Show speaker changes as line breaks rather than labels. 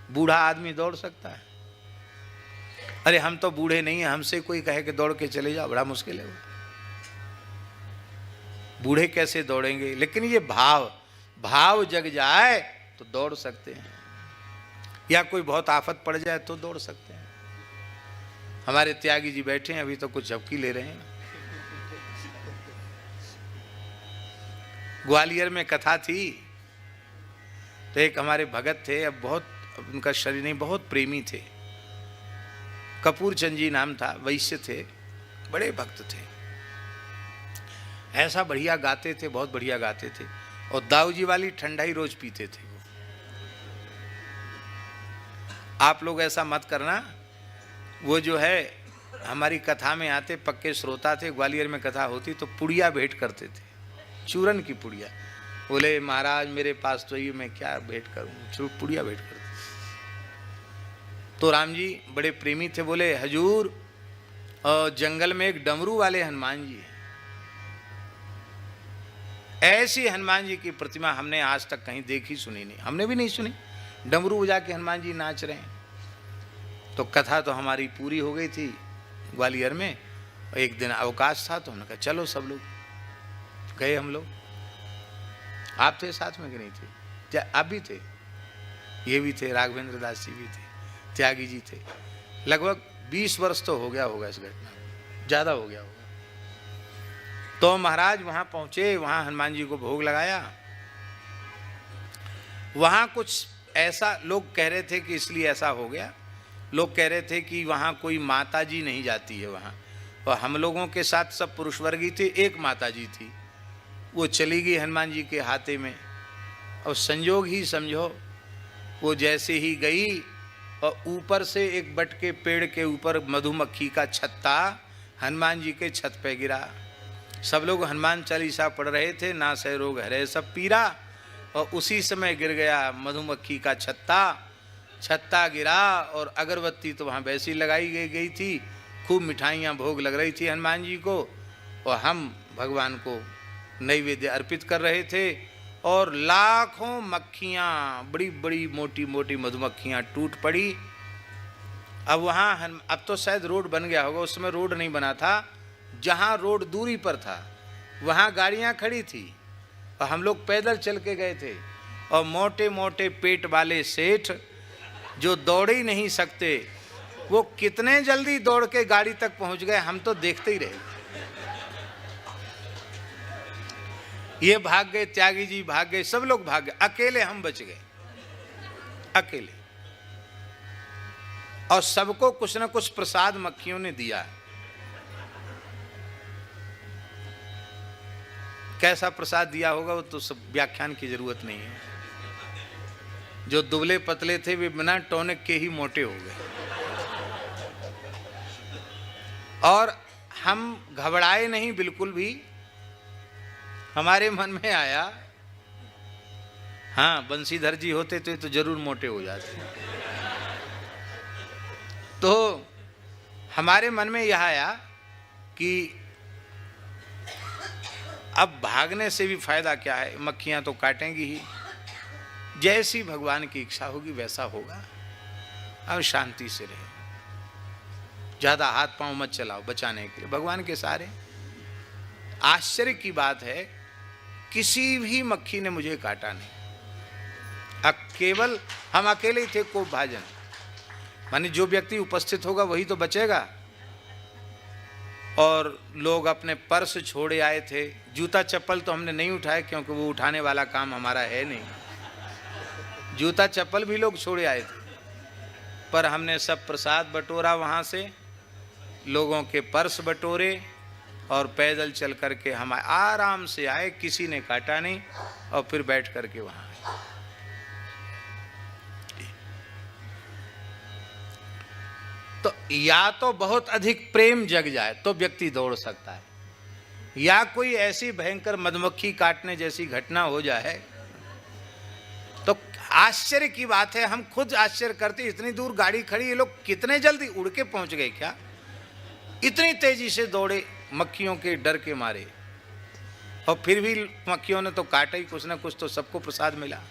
बूढ़ा आदमी दौड़ सकता है? अरे हम तो बूढ़े नहीं हैं, हमसे कोई कहे कि दौड़ के चले जाओ, बड़ा मुश्किल है वो। बूढ़े कैसे दौड़ेंगे? लेकिन ये भाव जग जाए तो दौड़ सकते हैं, या कोई बहुत आफत पड़ जाए तो दौड़ सकते हैं। हमारे त्यागी जी बैठे हैं, अभी तो कुछ झपकी ले रहे हैं। ग्वालियर में कथा थी, तो एक हमारे भगत थे, अब बहुत उनका शरीर नहीं, बहुत प्रेमी थे, कपूर चंद जी नाम था, वैश्य थे, बड़े भक्त थे, ऐसा बढ़िया गाते थे, बहुत बढ़िया गाते थे, और दाऊ जी वाली ठंडाई रोज पीते थे वो। आप लोग ऐसा मत करना, वो जो है हमारी कथा में आते, पक्के श्रोता थे, ग्वालियर में कथा होती तो पुड़िया भेंट करते थे, चूरन की पुड़िया। बोले महाराज मेरे पास तो ये, मैं क्या भेंट करूं, पुड़िया भेंट करते। तो राम जी बड़े प्रेमी थे, बोले हजूर जंगल में एक डमरू वाले हनुमान जी हैं, ऐसी हनुमान जी की प्रतिमा हमने आज तक कहीं देखी सुनी नहीं, हमने भी नहीं सुनी, डमरू बजा के हनुमान जी नाच रहे हैं। तो कथा तो हमारी पूरी हो गई थी ग्वालियर में, एक दिन अवकाश था, तो हमने कहा चलो सब लोग गए। हम लोग, आप थे साथ में कि नहीं थे? आप भी थे, ये भी थे, राघवेंद्र दास जी भी थे, त्यागी जी थे। लगभग 20 वर्ष तो हो गया होगा इस घटना को, ज़्यादा हो गया होगा। तो महाराज वहाँ पहुँचे, वहाँ हनुमान जी को भोग लगाया। वहाँ कुछ ऐसा लोग कह रहे थे कि इसलिए ऐसा हो गया, लोग कह रहे थे कि वहाँ कोई माता जी नहीं जाती है वहाँ, और हम लोगों के साथ सब पुरुष वर्ग ही थे, एक माता जी थी, वो चली गई हनुमान जी के हाथे में। और संयोग ही समझो, वो जैसे ही गई और ऊपर से एक बट के पेड़ के ऊपर मधुमक्खी का छत्ता हनुमान जी के छत पे गिरा। सब लोग हनुमान चालीसा पढ़ रहे थे, ना सह रोग हरे सब पीरा, और उसी समय गिर गया मधुमक्खी का छत्ता गिरा, और अगरबत्ती तो वहाँ वैसी लगाई गई थी, खूब मिठाइयाँ भोग लग रही थी हनुमान जी को, और हम भगवान को नैवेद्य अर्पित कर रहे थे, और लाखों मक्खियाँ, बड़ी बड़ी मोटी मोटी मधुमक्खियाँ टूट पड़ी। अब वहाँ अब तो शायद रोड बन गया होगा, उस समय रोड नहीं बना था, जहाँ रोड दूरी पर था वहाँ गाड़ियाँ खड़ी थी, और हम लोग पैदल चल के गए थे, और मोटे मोटे पेट वाले सेठ जो दौड़ ही नहीं सकते, वो कितने जल्दी दौड़ के गाड़ी तक पहुँच गए, हम तो देखते ही रहे। ये भाग गए, त्यागी जी भाग गए, सब लोग भाग गए, अकेले हम बच गए, अकेले। और सबको कुछ न कुछ प्रसाद मक्खियों ने दिया। कैसा प्रसाद दिया होगा वो तो सब व्याख्यान की जरूरत नहीं है। जो दुबले पतले थे वे बिना टॉनिक के ही मोटे हो गए। और हम घबराए नहीं बिल्कुल भी, हमारे मन में आया हाँ बंसीधर जी होते तो जरूर मोटे हो जाते। तो हमारे मन में यह आया कि अब भागने से भी फायदा क्या है, मक्खियां तो काटेंगी ही, जैसी भगवान की इच्छा होगी वैसा होगा। अब शांति से रहे, ज्यादा हाथ पांव मत चलाओ बचाने के लिए, भगवान के सहारे। आश्चर्य की बात है, किसी भी मक्खी ने मुझे काटा नहीं, केवल हम अकेले ही थे को भाजन, माने जो व्यक्ति उपस्थित होगा वही तो बचेगा। और लोग अपने पर्स छोड़े आए थे, जूता चप्पल तो हमने नहीं उठाए क्योंकि वो उठाने वाला काम हमारा है नहीं। जूता चप्पल भी लोग छोड़े आए थे, पर हमने सब प्रसाद बटोरा, वहाँ से लोगों के पर्स बटोरे, और पैदल चल करके हम आराम से आए, किसी ने काटा नहीं, और फिर बैठ करके वहाँ आए। तो या तो बहुत अधिक प्रेम जग जाए तो व्यक्ति दौड़ सकता है, या कोई ऐसी भयंकर मधुमक्खी काटने जैसी घटना हो जाए तो आश्चर्य की बात है। हम खुद आश्चर्य करते, इतनी दूर गाड़ी खड़ी, ये लोग कितने जल्दी उड़ के पहुंच गए, क्या इतनी तेजी से दौड़े मक्खियों के डर के मारे। और फिर भी मक्खियों ने तो काटा ही, कुछ ना कुछ तो सबको प्रसाद मिला।